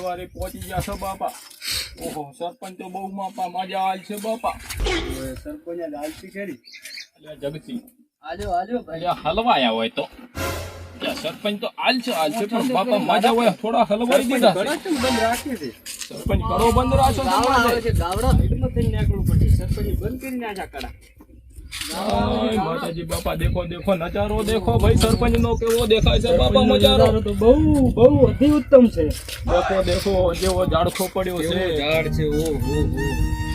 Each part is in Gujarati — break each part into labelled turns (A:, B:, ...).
A: સવારે પહોંચી ગયા છો બાપા. ઓહો સરપંચ તો બહુ માપા મજા આલ છે બાપા.
B: સરપંચ આલતી કરી
A: અલ્યા જગતી
B: આજો આજો ભાઈ
A: હલવાયા હોય તો સરપંચ તો આલ છે પણ બાપા મજા હોય થોડા હલવાઈ દીધા છે.
B: બંધ રાખી છે
A: સરપંચ કરો બંધ રાખો
B: ગાવડા આવે
A: તમારે.
B: છે ગાવડા સાઈડમાં થઈને નીકળવું પડશે સરપંચ બંધ કરી નાખ્યા કડા
A: હાય માતાજી બાપા દેખો દેખો નજારો દેખો ભાઈ સરપંચ નો કેવો દેખાય છે બાપા નજારો
B: તો બહુ બહુ અતિ ઉત્તમ છે
A: દેખો દેખો જેવો ઝાડખો પડ્યો છે.
B: ઝાડ છે ઓહો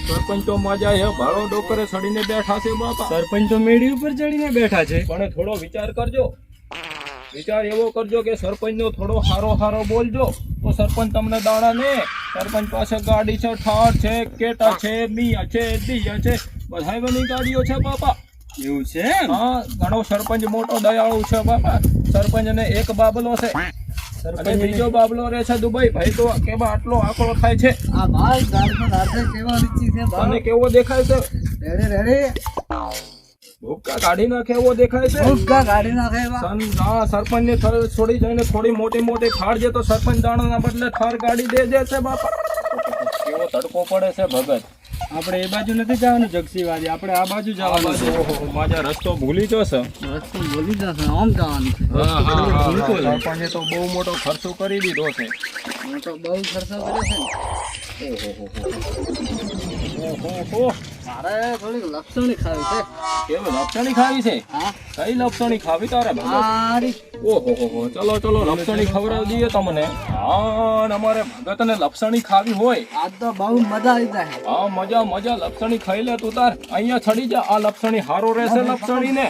A: સરપંચ તો મજા છે ભાડો ડોકરે સડીને બેઠા છે બાપા.
B: સરપંચ તો મેડી ઉપર ચડીને બેઠા છે
A: પણ થોડો વિચાર કરજો. વિચાર એવો કરજો કે સરપંચ નો થોડો હારો બોલજો તો સરપંચ તમને દાણા ને. સરપંચ પાસે ગાડી છે, ઠાર છે, કેટા છે, મિયા છે, દિયા છે, બધાય બની ગાડીઓ છે બાપા.
B: એવું છે
A: હા ઘણો સરપંચ મોટો દયાળુ છે બાપા. સરપંચ ને એક બાબલો છે અને બીજો બાબલો રહે છે દુબઈ. ભાઈ તો કેવા આટલો આંકડો થાય છે.
B: આ ભાઈ ગાડીમાં રાતે કેવા રીચી છે
A: તને કેવો દેખાય છે?
B: રેડે રેડે
A: ભૂક્કા કાઢી નાખે એવો દેખાય છે.
B: ભૂક્કા કાઢી નાખે એવા
A: સરપંચ ને છોડી જઈને થોડી મોટી ફાડ છે તો સરપંચ દાણાના બદલે થાર ગાડી દે છે બાપા. કેવો તડકો પડે છે ભગત.
B: આપણે એ બાજુ નથી જવાનું જગસીવાજી આપણે આ બાજુ જવાનું છે
A: ઓહો મારા રસ્તો ભૂલી જશે.
B: રસ્તો ભૂલી જશે આમ જવાનું છે
A: સરપંચે તો બહુ મોટો ખર્ચો કરી દીધો છે.
B: હું તો બહુ ખર્ચો કર્યો છે
A: ઓહો
B: મારે થોડીક લપસણી ખાવી છે
A: કેવું લપસણી ખાવી છે?
B: હા
A: કઈ લપસણી ખાવી તારે ભગત?
B: મારી
A: ઓહો ચલો લપસણી ખવડાવી દઈએ તમને. હા અને અમારે ભગતને લપસણી ખાવી હોય
B: આજ તો બહુ મજા આવી જાય
A: હા મજા લપસણી ખાઈ લે તું તાર. અહીંયા છડી જા. આ લપસણી હારો રહેશે લપસણી ને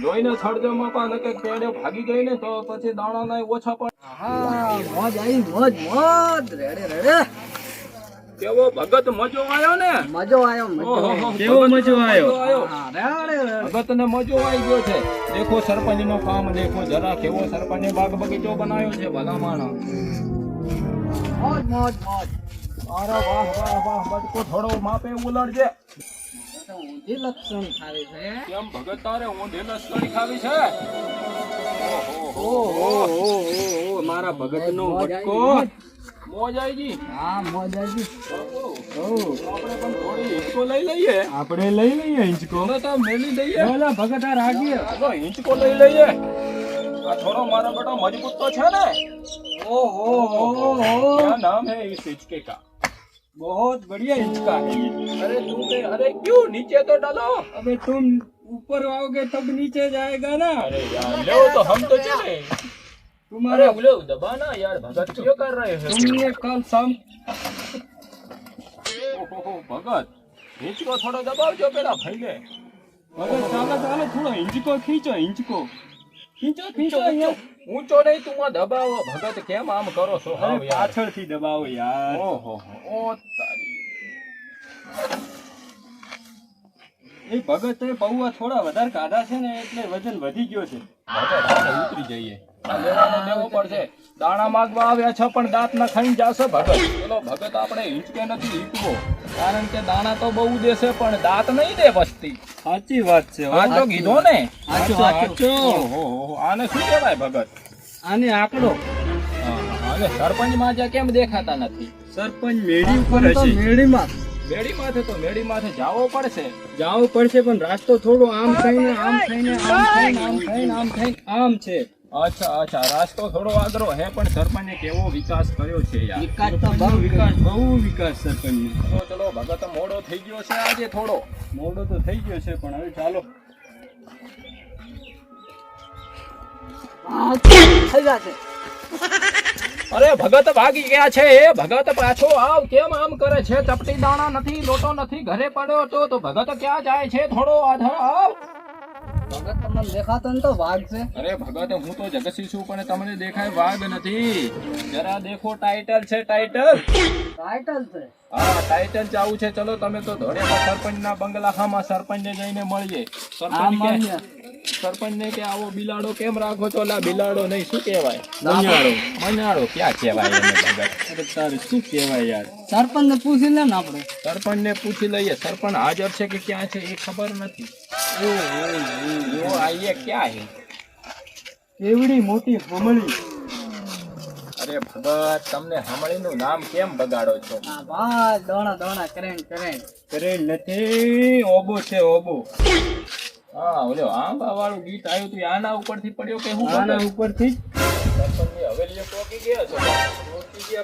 A: જોઈને છડજો માપા ને કે કેડે ભાગી ગઈ ને તો પછી દાણા ના ઓછા પડે.
B: હા મોજ આવી મોજ રેડે રેડે
A: કેવો ભગત મજો આવ્યો ને?
B: મજો આવ્યો
A: ઓહો,
B: કેવો મજો
A: આવ્યો?
B: આવ્યો હા રેડે રેડે
A: ભગત ને મજો આવી ગયો છે. દેખો સરપંચ નો કામ દેખો જરા કેવો સરપંચે બાગ બગીચો બનાવ્યો છે ભલા માણસ.
B: મોજ મોજ
A: અરે વાહ બટકો થોડો માપે ઉલડજે.
B: ઊંધી લક્ષણ ખાવી છે
A: કેમ ભગત તારે ઊંધી લશ્કરી ખાવી છે?
B: ઓહો મારા ભગત નો વટકો
A: મોજ આવી ગઈ.
B: હા મોજ આવી
A: આપણે પણ થોડી હિંચકો લઈ લઈએ.
B: આપણે લઈ લઈએ હિંચકો
A: તો તો મેલી દઈએ.
B: ઓલા ભગત આ રાગી
A: તો હિંચકો લઈ લઈએ. આ થોડો મારા બેટા મજબૂત તો છે ને.
B: ओहो
A: क्या नाम है इस हिचके का?
B: बहुत बढ़िया हिचका है ये
A: अरे क्यों नीचे तो डालो.
B: अबे तुम ऊपर आओगे तब नीचे जाएगा ना
A: अरे यार लो तो हम तो चले.
B: तुम्हारे
A: लो दबाना यार भगत क्यों कर रहे हैं?
B: तुमने कल शाम
A: ओहो भगत हिंचको थोड़ो दबावજો પેલા ભાઈને.
B: भगत चालो चालो थोड़ा हिंचको खींचो हिंचको खींचो खींचो यार
A: ઊંચો નહીં તું આ દબાવો. ભગત કેમ આમ કરો છો?
B: अरे पाछळથી દબાવો यार
A: ઓહો ઓ તારી.
B: એ ભગત એ પૌવા થોડા વધારે કાઢા છે ને એટલે વજન વધી ગયો છે.
A: ભગત આપણે ઉતરી જઈએ. આ લેવાનો દેવો પડશે. દાણા માંગવા આવ્યા છે પણ દાંત ના ખાઈને જાશે ભગત. ચલો ભગત આપણે હિંચકે નથી હિંચવો કારણ કે દાણા તો બહુ દેશે પણ દાંત નહીં દે વસ્તી.
B: સાચી વાત છે
A: આ તો કીધો ને.
B: સાચો
A: ઓહો આને શું કહેવાય ભગત?
B: આને આંકડો
A: અને સરપંચ માં જ્યાં કેમ દેખાતા નથી?
B: સરપંચ મેડી ઉપર હશે મેડીમાં
A: મેડી માથે જાવો પડશે.
B: જાવું પડશે પણ રાસ્તો થોડો આમ થઈને આમ થઈને આમ થઈને આમ થઈને આમ થઈને આમ છે.
A: અચ્છા રાસ્તો થોડો આગળ હે પણ સરપંચે કેવો વિકાસ કર્યો છે યાર.
B: વિકાસ તો બહુ વિકાસ સરપંચ
A: ચલો ભગત મોડો થઈ ગયો છે આજે થોડો.
B: મોડો તો થઈ ગયો છે પણ હવે ચાલો થઈ જશે.
A: અરે ભગત ભાગી ગયા છે. ભગત પાછો આવ. કેમ આમ કરે છે? ચપટી દાણા નથી, લોટો નથી, ઘરે પડ્યો તો ભગત ક્યાં જાય છે? થોડો આધાર આવ.
B: ભગત તમને દેખાતો ને તો વાઘ છે.
A: અરે ભગત હું તો જગસી છું પણ તમને દેખાય વાઘ નથી. જરા દેખો ટાઇટલ છે ટાઇટલ.
B: ટાઇટલ છે
A: હા ટાઇટલ ચાવું છે. ચલો તમે તો ધોળિયા સરપંચ ના બંગલામાં સરપંચ ને જઈને મળીએ. સરપંચ ને કે આવો બિલાડો કેમ રાખો છો? લા બિલાડો નહીં શું કહેવાય? મજાડો ક્યાં કહેવાય એને ભગત?
B: તારે શું કહેવાય યાર? સરપંચ ને પૂછી લે ને આપણે.
A: સરપંચ ને પૂછી લઈએ. સરપંચ હાજર છે કે ક્યાં છે એ ખબર નથી. ઓ આઈએ ક્યાં હે?
B: એવડી મોટી હમણી
A: અરે ભગત, તમને હમણીનું નામ કેમ બગાડો છો?
B: આ બસ દોણા દોણા કરેન કરેન.
A: કરેલ નથી, ઓબો છે ઓબો. હા, ઓલો આંબા વાળું ગીત આવ્યું હતું, આના ઉપરથી પડ્યો કે હું?
B: આના ઉપરથી
A: સરપંચની હવેલીએ પહોંચી ગયા છો.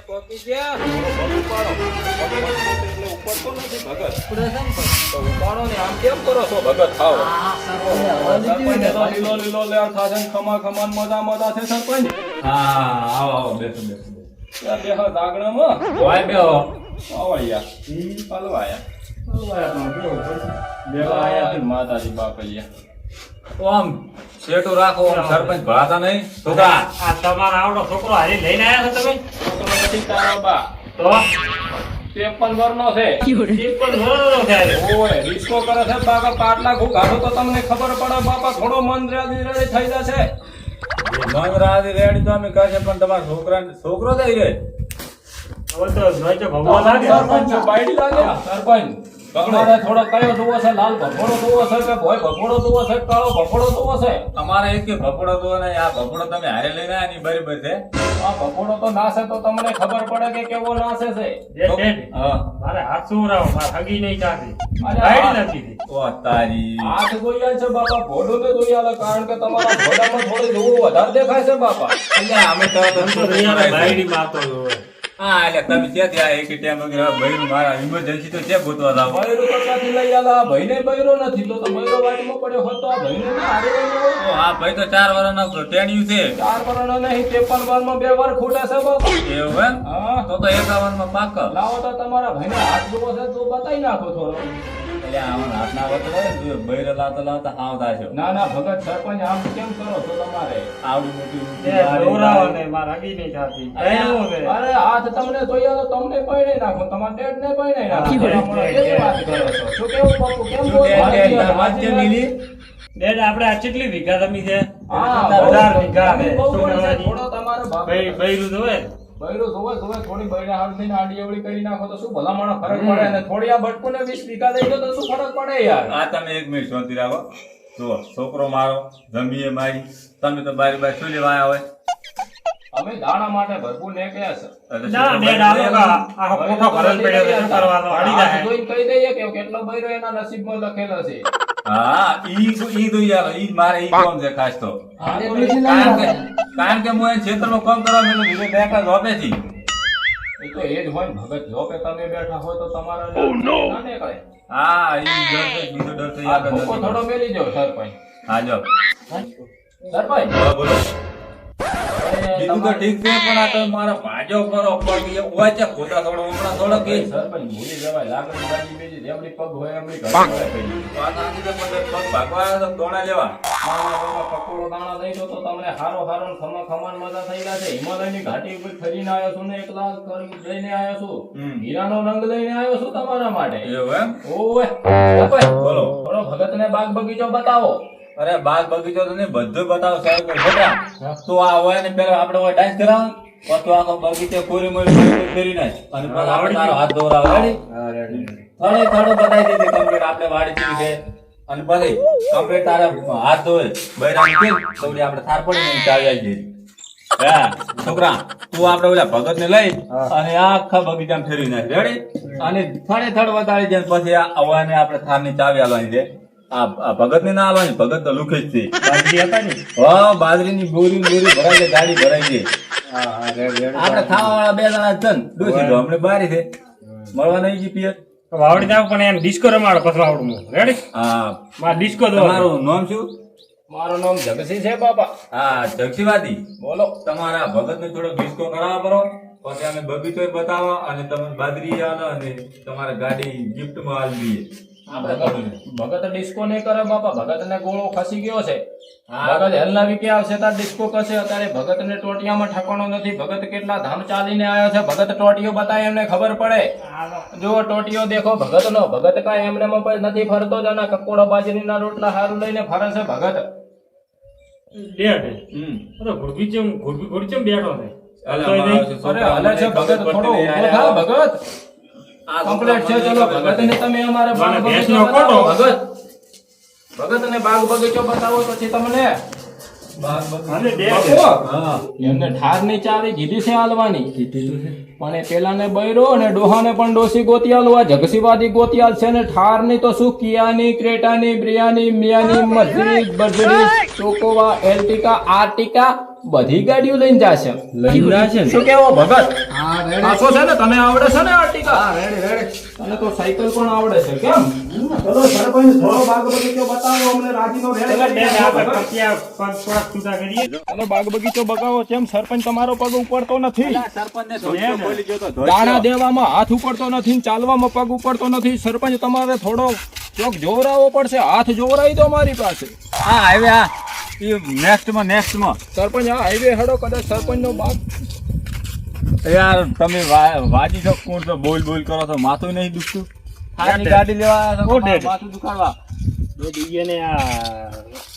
A: પહોંચી ગયા. થોડો પગ ઉપાડો. પગ એટલે ઉપડતો નથી ભગત.
B: ઉપડે છે ને પણ.
A: તો ઉપાડો ને, આમ કેમ કરો છો ભગત? થાવ.
B: આ સરપંચને હવાલી
A: સરપંચને
B: દીધી
A: તો
B: ને.
A: લીલો લીલો લેર થાશે ને ખમા ખમાન મજા મજા છે સરપંચ.
C: હા, આવો બેસો બેસો.
A: ત્યાં બેહો જાગણામાં.
C: વાય બેહો.
A: આવો યાર. હલવા આયા. બેવા આયા છે માતાજી બાપૈયા.
C: આમ શેઠું રાખો, આમ સરપંચ ભરાતા નહીં. છોકરા,
D: આ તમારા આવડો છોકરો હારી લઈને આવ્યા છો તમે?
A: છોકરો નથી તારો બા.
D: તો
A: 53 વર્ષનો છે.
D: ઈ પણ ઘણો થાય.
A: ઓય રિસ્કો કરે છે બાપા. પાટલા ઘુઘાડો તો તમને ખબર પડે બાપા. થોડો મન રેડી થઈ જશે.
C: મન રાજી રેડી તો અમે કહેશે, પણ તમારા છોકરો થઈ રે.
D: હવે તો જોઈ તો ભગવાન લાગે.
A: સરપંચ બાયડી લાગે. સરપંચ તમારે થોડો કયો જોવો છે? લાલ ભગોડો જોવો છે કે ભોય ભગોડો જોવો છે? કાળો ભગોડો જોવો છે?
C: અમારે એક કે ભપડો તો નહીં, આ ભપડો તમે હારે લઈને આવ્યા ની બરાબર છે.
A: આ ભગોડો તો નાશે તો તમને ખબર પડે કે કેવો નાશે છે.
D: જે ટેટ.
C: હા.
D: મારે હાથ સુવરાવો, મારે હગી નહીં ચાલતી.
A: અરે
D: ગાડી નથી દી.
C: ઓ તારી.
A: હાથ જોયા છે બાપા. ભોડું ને જોયા કારણ કે તમારા ભોડામાં થોડી જોવું વધારે દેખાય છે બાપા.
C: અલ્યા, અમે તો
D: આમ તો રિયાને બાયડી મારતો હોય.
C: હા, એટલે તમે ક્યાંથી આ એક ટાઈમ વગેરે ભાઈ મારા ઇમરજન્સી તો છે ગોતવા જાવ.
A: બૈરું તો ક્યાંથી લઈ આલા? ભાઈને બૈરો નથી તો બૈરો વાટીમાં પડ્યો હોત તો આ ભાઈને ના હારે લઈને આવ્યો.
C: હા ભાઈ તો 4 વર્ષનો ટેણિયું છે.
A: 4 વર્ષનો નહીં, 53 વર્ષમાં 2 વાર ખૂટે છે બાપા.
C: એવું એમ?
A: હા,
C: તો 51 માં પાક.
A: લાવો તો તમારા ભાઈને હાથ જોવો છે તો બતાવી નાખો થોડો.
C: એટલે આમાં હાથના વખત હોય ને, બૈરે લાવતા લાવતા હાવ થાય છે.
A: ના ના ભગત સરપંચ આમ કેમ કરો છો તમારે?
C: આવડી મોટી
D: જે દોરાવો ને મારે હગી નહીં ચાલતી. એવું છે.
A: અરે હાથ તમને જોયા તો તમને પૈણે નાખો, તમારા ડેડ ને પૈણે નાખો. કેવી વાત કરો છો? શું કેવું બાપુ? કેમ
C: શું
A: બોલો?
C: ડેડ વાત કેમ મિલી?
D: ડેડ આપણે આ કેટલી વીઘા જમી છે?
A: હા,
D: 1000 વીઘા છે.
A: બહુ
D: શું
A: પડશે.
D: કરવાની?
A: થોડો તમારો બાપ
D: બૈરું તો હોય.
A: બૈરું જોવે થોડી બૈરા હાથ થઈને આડી અવળી કરી નાખો તો શું ભલામણો ફરક પડે? અને થોડી આ બટકું ને 20 વીઘા દઈ દો તો શું ફરક પડે યાર?
C: આ તમે 1 મિનિટ શાંતિ રાખો. જુઓ, છોકરો મારો, જમીએ મારી, તમે તો બારી બાર શું લેવા આવ્યા હોય?
A: અમે દાણા માટે ભરપૂર નીકળ્યા છે.
C: એટલે
D: ના ડેડ આલો કા આખો કોઠો ભરેલ પડ્યો છે. શું કરવાનો? હાડી
A: હાથ
D: જાય.
A: જોઈને કહી દઈએ કે કેટલો બૈરો એના નસીબમાં લખેલો છે.
C: હા, ઈ તો યાર, ઈ મારે ઈ કામ છે ખાસ તો.
A: હા, તો
B: એટલું જ
C: કારણ કે હું એ ક્ષેત્રમાં કામ કરવા મેં બીજો બેઠા જોબે થી.
A: એ તો એ જ હોય ને ભગત. જો કે તમે બેઠા હોય તો તમારા ના નીકળે.
C: હા, ઈ ડર છે, બીજો ડર છે
A: આ
C: યાદ
A: ધોકો
C: નથી.
A: થોડો મેલી જાઓ સરપંચ.
C: હા, જો.
A: સરપંચ
C: હા, બોલો.
A: અરે
C: બીજું તો ઠીક છે, પણ આ તો મારા ભાજો કરો પગ ઓય છે ખોટા થોડો હમણાં થોડો કે
A: સરપંચ ભૂલી જવાય. લાકડી બાજી બીજી જેમની પગ હોય એમની ઘર હોય પેલી.
C: વાત આની તો મને પગ ભાગવા આવ્યો તો દોણા લેવા.
A: મારા બાબા પકોડો દાણા દઈ દો તો તમને હારો હારો ને ખમાન મજા થઈ ગયા છે. હિમાલયની ઘાટી ઉપર ફરીને આવ્યો છું ને 1 લાખ કરી લઈને આવ્યો છું.
C: હમ.
A: હીરાનો રંગ લઈને આવ્યો છું તમારા માટે.
C: એવું એમ?
A: ઓવે સરપંચ
C: બોલો.
A: થોડો ભગતને બાગ બગીચો બતાવો.
C: અરે બાગ બગીચો તો નહીં, બધું બતાવો સાહેબ. ખોટા તો આ હોય ને પેલા આપણે હોય ડાન્સ કરાવો, પછી આખો બગીચો પૂરી મોરી ફેરી નાખ અને પછી આપણે તારો હાથ દોરાવો. રેડી? થોડું બતાવી દીધી કમ્પ્લીટ આપણે વાડી જેવી છે. અને પછી કમ્પ્લીટ તારા હાથ ધોય બૈરાની કેમ થોડી આપણે થાર પડી ને ચાવી આવી જઈ. હા છોકરા, તું આપણે ઓલા ભગત ને લઈ અને આખા બગીચામાં ફેરવી નાખ. રેડી? અને થડે વતાડી જાય પછી આ અવાને આપણે થારની ચાવી આલવાની છે. આ ભગત ને ના આલવાની, ભગત તો લુખે જ છે.
D: બાજરી હતા ને?
C: હા, બાજરીની બોરી ભરાઈ જાય, ગાડી ભરાઈ ગઈ. આપણે ખાવા વાળા 2 જણા જ છે ને, ડોસી તો હમણાં બારી છે, મળવા નહીં જી પિયર.
D: વાવડી જાવ પણ એને ડિસ્કો રમાડો પછી વાવડું. રેડી?
C: હા,
D: મારે ડિસ્કો દો.
C: તમારું નામ શું?
A: મારું નામ જગસી છે બાપા.
C: હા, જક્ષીવાદી.
A: બોલો.
C: તમારા ભગત ને થોડો ડિસ્કો કરાવવા કરો, પછી અમે બગીચો બતાવો અને તમે બાજરી આલો અને તમારે ગાડી ગિફ્ટ માં આલી દઈએ.
A: આ ભગત ડિસ્કો નહીં કરે બાપા. ભગત ને ગોળો ખસી ગયો છે.
C: હા.
A: ભગત હેલનાવી કે આવશે તાર ડિસ્કો કરશે. અત્યારે ભગત ને ટોટિયામાં ઠકાણો નથી. ભગત કેટલા ધામ ચાલીને આવ્યો છે. ભગત ટોટિયો બતાય એમને ખબર પડે. જો ટોટિયો દેખો ભગત નો. ભગત કાંઈ એમને નથી ફરતો જ. અને કકોડો બાજરીના રોટલા હારું લઈને ફરે છે ભગત.
D: ડેડ.
C: હમ.
D: અરે ઘોડી ચમ બેઠો છે.
C: અલા, મારો છે
A: અરે
C: છોકરા,
A: હલે છે ભગત. થોડો ઊભો થા ભગત.
C: આ
A: કમ્પ્લીટ છે. ચલો ભગત ને તમે અમારે બાગ
D: મને
A: બગીચો
D: ભેંસનો
A: બતાવો.
D: કોટો.
A: ભગત ને બાગ બગીચો બતાવો પછી તમને
D: અને બે
A: બાપુ,
C: હા
A: એમને ઠારની ચાવી કીધી છે હાલવાની પણ એ પેલાને બૈરો અને ડોહાને પણ ડોસી ગોતી હાલવા જગસીવાદી ગોતી હાલ છે ને ઠારની તો શું કિયાની ક્રેટાની બ્રિયાની મિયાની મર્સિડીઝ બર્સિડીઝ ટોકોવા એલ્ટિકા આર્ટિકા બધી ગાડીઓ લઈને જાશે
C: લઈને જાશે ને?
A: શું કેવો ભગત
B: હા રેડી
A: પાછો છે ને તને આવડે છે ને આર્ટિકા
B: હા રેડી રેડી
A: તને તો સાયકલ પણ આવડે છે કેમ ચલો સરપંચ થોડો બાગ બગીચો બતાવો અમને રાજીનો
D: પેલા બે
A: રેડ
D: આપણે પતિયા પગ થોડાક છૂટા કરીએ
A: ચલો બાગ બગીચો બગાવો કેમ સરપંચ તમારો પગ ઉપડતો નથી
C: સરપંચને ધોતિયો ખોલી ગયો તો
A: દાણા દેવામાં હાથ ઉપડતો નથી ને ચાલવામાં પગ ઉપડતો નથી સરપંચ તમારે થોડો ચોક જોવરાવો પડશે હાથ જોવરાઈ દો મારી પાસે
C: હા હવે આ નેક્સ્ટમાં
A: સરપંચ આ હાઈવે હેડો કદાચ સરપંચ નો બાગ
C: યાર તમે વાજી છો કોણ તો બોલ કરો છો માથું નહીં દુખતું થારની ગાડી લેવા આવ્યા છો,
D: કોણ ડેડ?
C: માથું દુખાડવા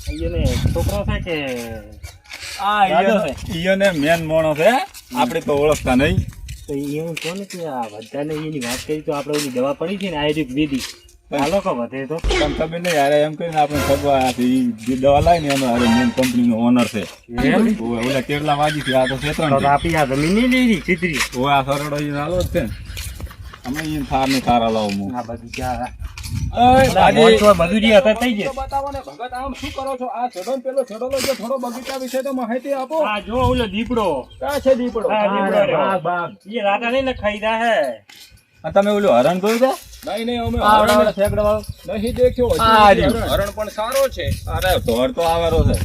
D: ઈયને છોકરો છે કે
C: આ
D: દાદો
C: ઈયોને મેન મોણો છે આપણે તો ઓળખતા નહીં
D: તો એવું કોને કે આ બધાને એની વાત કરી તો આપણે ઓલી દવા પડી છે ને આયુર્વેદિક વિધિ આ લોકો વધે તો
C: પણ તમે નહીં યાર એમ કરીને આપણે સગવા આવ્યા છે. ઈ જે દવા લાવી ને એનો હારે મેન કંપનીનો ઓનર છે ઓય, ઓલા કેરલા વાજી છે આ તો શેતરણ છે.
D: આપી આ જમીન નહીં લઈ ચીતરી
C: ઓય આ સરડો ઈ નાલો જ છે ને અમે ઈ થાર ને થારા લાવું હું
D: આ બધું ક્યાં
C: બાજી.
D: મજૂરી હતા થઈ
A: તો બતાવો ને ભગત આમ શું કરો છો આ છોડો ને પેલો છોડો જે થોડો બગીચા વિશે તો માહિતી આપો
D: આ જો ઓલો દીપડો
A: ક્યાં છે દીપડો
D: હા, દીપડો રહ્યો.
C: બાગ.
D: એ રાતા નહીં ને ખાઈ દા હે
C: આ તમે ઓલું હરણ જોયું છે
A: નહીં અમે
C: આ
A: હરણ
C: ઓલા ફેકડા વાળો
A: નહીં દેખ્યો હજી
C: આ
A: નથી
C: રહ્યું.
A: હરણ પણ સારો છે
C: અરે ધોર તો આવેલો છે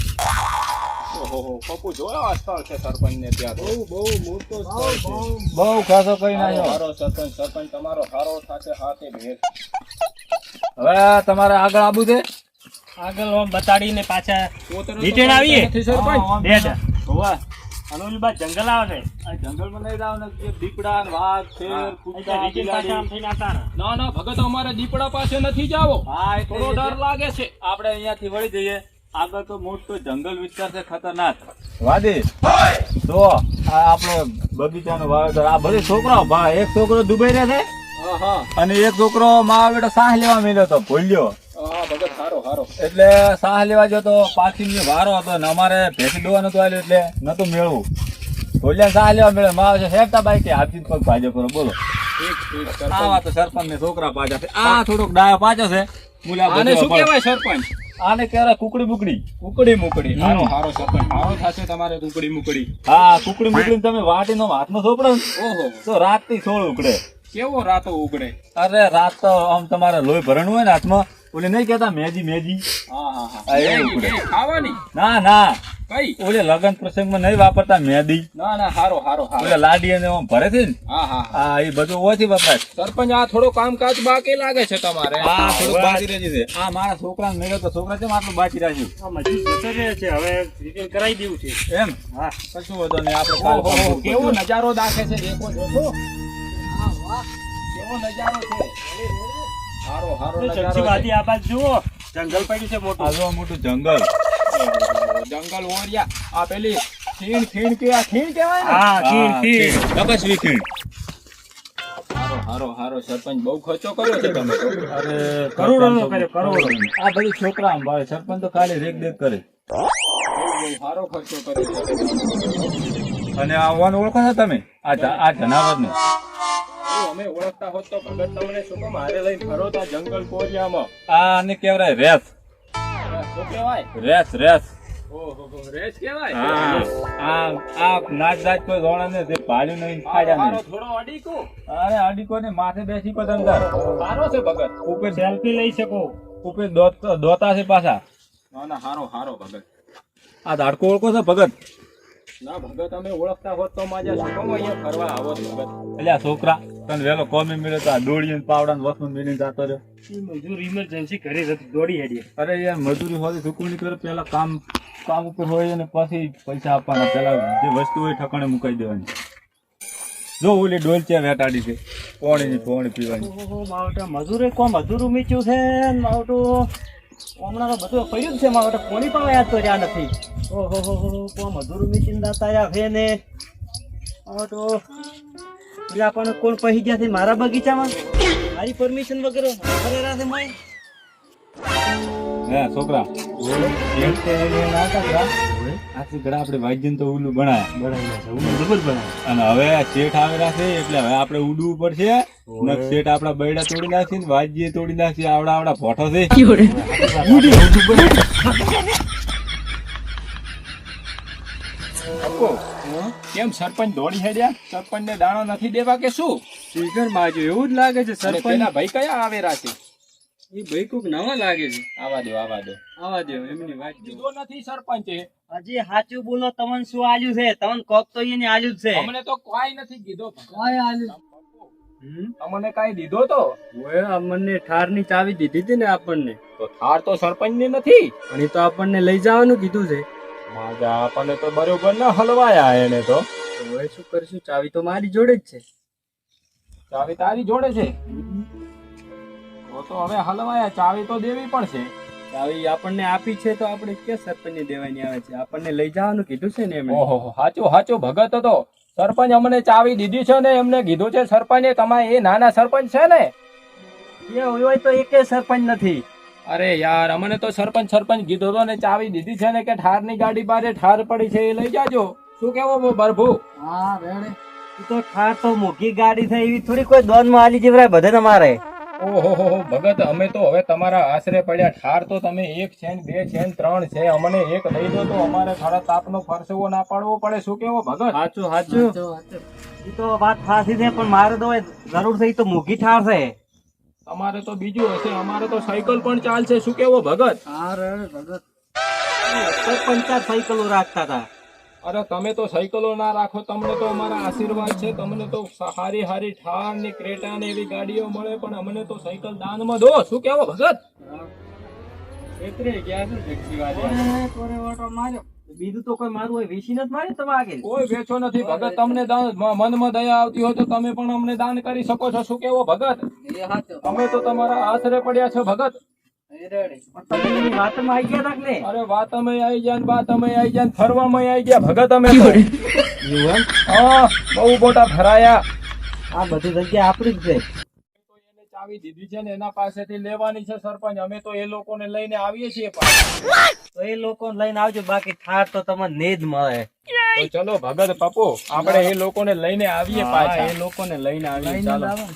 A: ઓહો પપ્પુ જોયો આ સ્થળ છે સરપંચ ને ત્યાં બહુ મોટો સ્થળ છે
C: બહુ ખાસો કઈ
A: હારો
C: નાખ્યો
A: હારો સરપંચ તમારો હારો થાશે હાથે ભેર
C: હવે તમારે આગળ આવું છે
D: આગળ આમ બતાડીને પાછા
A: પોતરો
D: Return આવીએ?
A: નથી સરપંચ
D: ડેડ
C: હોવા
D: અને ઓલી બાદ જંગલ આવે છે
C: આ જંગલમાં નહીં જાવ ને જે દીપડા ને વાઘ શેર
D: એટલે
C: કૂતરા
D: રીતિન પાછા આમ
C: બિલાડી.
D: થઈને આવતા ને.
A: ના ભગત અમારે દીપડા પાસે નથી જાવો
C: હા એટલે
A: થોડો ડર લાગે છે
C: આપણે અહીંયાથી વળી જઈએ આગળ તો મોટો જંગલ વિસ્તાર છે ખતરનાક વાદી તો આ આપણો બગીચાનો વાવેતર આ બધે છોકરાઓ ભાઈ એક છોકરો દુબઈ રહે છે
A: હા હા
C: અને એક છોકરો મારા બેટા સાહ લેવા મળ્યો તો ભૂલ્યો
A: હા ભગત હારો હારો
C: એટલે સાહ લેવા ગયો તો પાછી વારો હતો ને અમારે ભેંસી દોવાનું તો આવ્યું એટલે નતું મેળવું ભૂલ્યા સાહ લેવા મળ્યો મારા છે હેઠતા બાઈક હાથી પગ ભાજો કરો બોલો
A: ઠીક
C: આવા તો સરપંચ ને છોકરા પાછા છે આ થોડોક ડાયો પાછો છે મુલા
A: આને
C: બધો
A: શું
C: અપાડો.
A: કહેવાય સરપંચ
C: આને કહેવાય કુકડી બુકડી
A: કુકડી મુકડી હારો હારો સરપંચ હારો થશે તમારે કુકડી મુકડી
C: હા કુકડી મુકડી તમે વાટીનો હાથમાં સોપડો ને
A: ઓહો
C: તો રાત થી સોળ ઉકળે
A: કેવો રાતો ઉગડે
C: અરે રાત તો આમ તમારે લોહી ભરણું હોય ને હાથમાં ઓલી નહીં કેતા મેજી
A: હા હા
C: આ
A: હા
C: એવું
A: એ
C: ઉકળે.
A: ખાવાની
C: ના
A: કઈ
C: ઓલે લગન પ્રસંગમાં નહીં વાપરતા મેદી
A: ના હારો હારો હારો
C: ઓલે લાડી અને આમ ભરે છે ને
A: હા હા
C: હા એ બધું ઓછી વપરાય
A: સરપંચ આ થોડો કામકાજ બાકી લાગે છે તમારે
C: હા થોડુંક બાકી રહી છે આ મારા છોકરાને મળ્યો તો છોકરા છે આટલું બાકી રાખ્યું
D: આ મજૂર જતો રહે છે હવે રિટર્ન કરાવી દેવું છે
C: એમ
D: હા
C: કશું વધો નહીં આપણે કાલ
A: ઓહો,
C: પાછું
A: કેવો નજારો દાખે છે દેખો જોશો હા, વાહ, કેવો નજારો છે હારો હારો નજારો છે.
D: જક્ષીવાદી આ બાજુ જુઓ જંગલ પડ્યું છે મોટું
C: આ જો મોટું જંગલ
A: જંગલ ઓરિયા આ પેલી ખીણ કે આ ખીણ કહેવાય ને
D: હા ખીણ ખીણ
C: તપસ્વી ખીણ
A: હારો સરપંચ બહુ ખર્ચો કર્યો છે તમે તો.
C: અરે
D: કરોડોનો કર્યો, કરોડો.
C: આ બધું છોકરા સંભાળે સરપંચ તો ખાલી રેખ દેખ કરે
A: બહુ હારો ખર્ચો કર્યો છે
C: અને આવવાનું ઓળખો છો તમે આ જનાવર ને
A: એ અમે ઓળખતા હોત તો ભગત તમને શું કામ હારે લઈને ફરો તા જંગલ કોરિયામાં
C: આને કહેવાય રેસ
A: શું કહેવાય
C: રેસ
A: ઓહો રેસ કહેવાય
C: હા આ નાચ નાચ કોઈ જોણે ને તે ભાડ્યું નહીં ખાયા
A: હારો
C: નહીં
A: થોડો અડીકો
C: અરે અડીકો ને માથે બેસી પતંગદાર
A: સારો છે ભગત
C: ઉપર
D: સેલ્ફી લઈ શકો
C: ઉપર દોતા છે પાછા
A: ના હારો ભગત
C: આ ધાડકો ઓળખો છો ભગત
A: ના ભગત અમે ઓળખતા હોત તો માજા શું કામ અહીંયા ફરવા આવો છો ભગત
C: એટલે આ છોકરા તને વેલો કોમી મળ્યો તો આ દોડીને પાવડા વસમાં મિલીને જતો રહ્યો
D: ઈ મજૂર ઇમરજન્સી ઘરે દોડી હેડીએ
C: અરે યાર મજૂરી હોય ચૂકવણી કરે પેલા કામ ઉપર હોય અને પછી પૈસા આપવાના પેલા જે વસ્તુ હોય ઠકાણે મુકાઈ દેવાની જો ઓલી ડોલ છે વેટાડી છે પોણી પીવાની
D: ઓહો માવટા મજૂરે કોમ મજૂર મીચ્યું છે ને માવટું હમણાં તો બધું પડ્યું જ છે માવટા કોની પણ યાદ તો રહ્યા નથી ઓહો કોમ મજૂર મીચીને દાતા આયા છે ને માવટું પેલા આપણને કોણ પહી ગયા છે મારા બગીચામાં મારી પરમિશન વગર છે મોય
C: હે છોકરા આખી ઘડા આપણે વાજ્યન તો ઉલું બનાયા
D: બરાબર છે હું જબર બનાવ
C: અને હવે આ શેઠ આવેલા છે એટલે હવે આપણે ઉડવું પડશે ને શેઠ આપડા બૈડા તોડી નાખી ને વાજ્ય તોડી નાખી આવડા ભોઠો છે
A: પપ્પુ, કેમ સરપંચ દોડી હેડ્યા? સરપંચને દાણો નથી દેવા કે શું?
B: સ્પીકર માં જો એવું જ લાગે છે
A: અને
B: સરપંચ.
A: પેલા ભાઈ કયા આવેલા છે?
B: એ ભાઈ કોક નવા લાગે છે.
A: આવા દો
B: આવા દે એમની વાત જો.
A: દીધો નથી સરપંચે.
D: હજી સાચું બોલો તમને શું આલ્યું છે તમને કોક તો એને આલ્યું જ છે
A: અમને તો કોઈ નથી કીધો.
B: કાંઈ આલ્યું.
A: અમને કાઈ દીધો તો?
B: ઓય અમને ઠાર ની ચાવી દીધી હતી ને આપણને.
A: તો થાર તો સરપંચની નથી.
B: પણ એ તો આપણને લઈ જવાનું કીધું છે.
A: માજા આપણને તો બરોબર ના હલવાયા એને તો.
B: હવે શું કરશું, ચાવી તો મારી જોડે જ છે.
A: ચાવી તારી જોડે છે તો હવે હલવાયા, ચાવી તો દેવી પડશે.
B: ચાવી આપણને આપી છે તો આપણે કે સરપંચ ને દેવાની આવે છે, આપણને લઈ જવાનું કીધું છે ને એમણે.
A: ઓહો, સાચું સાચું ભગત હતો. સરપંચ અમને ચાવી દીધી છે ને એમને કીધું છે સરપંચે તમારે એ નાના સરપંચ છે ને.
D: એ હોય તો એકે સરપંચ નથી.
A: અરે યાર, અમને તો સરપંચ કીધું તો ને ચાવી દીધી છે ને કે ઠારની ગાડી બારે ઠાર પડી છે એ લઈ જાજો. શું કેવો બરભુ?
B: હા રેડે.
D: ઈ તો ઠાર તો મોઘી ગાડી છે એવી થોડી કોઈ દોન માં આલી જેવરાય બધે તમારે.
A: ઓહો ભગત, અમે તો હવે તમારા આશરે પડ્યા. ઠાર તો તમે 1 છે ને 2 છે ને 3 છે, અમને એક લઈ દો તો અમારે થોડા તાપનો પરસેવો ના પાડવો પડે. શું કેવો ભગત?
B: સાચું સાચું.
D: ઈ તો વાત સાચી છે પણ મારે તો જરૂર છે ઈ તો મોઘી ઠાર છે.
A: તમારે તો બીજું હશે, અમારે તો સાયકલ પણ ચાલશે. શું કેવો ભગત?
B: હા રેડે ભગત.
D: સરપંચ સાયકલો રાખતા હતા.
A: અરે તમે તો સાયકલો ના રાખો, તમને તો અમારા આશીર્વાદ છે. તમને તો હારી હારી ઠાર ની ક્રેટા ને એવી ગાડીઓ મળે, પણ અમને તો સાયકલ દાનમાં દો. શું કેવો ભગત?
B: ખેતરે ગયા છે ટેક્સી વાળા.
D: બીજું તો કોઈ મારું હોય વીસી નથી મારી તમે આગળ.
A: કોઈ વેચો નથી ભગત. તમને મનમાં દયા આવતી હોય તો તમે પણ અમને દાન કરી શકો છો. શું કેવો ભગત? અમે તો તમારા આશરે પડ્યા છો ભગત.
D: પણ તમે એની વાતમાં આવી ગયા તા કે નહીં?
A: અરે વાત અમે આવી ગયા ને વાત અમે આવી ગયા ને ફરવામાં આવી ગયા ભગત. અમે તો હા બહુ મોટા ફરાયા.
D: આ બધી જગ્યા આપણી જ છે.
A: તો એને ચાવી દીધી છે ને એના પાસેથી લેવાની છે સરપંચ. અમે તો એ લોકોને લઈને આવીએ છીએ પાછા.
D: તો એ લોકો લઈને આવજો, બાકી ઠાર તો તમને નહીં જ મળે.
A: તો ચલો ભગત પપ્પુ, આપણે એ લોકોને લઈને આવીએ
B: હા,
A: પાછા.
B: એ લોકોને લઈને આવીએ.
D: લઈને
B: ચાલો.
D: આવો ને.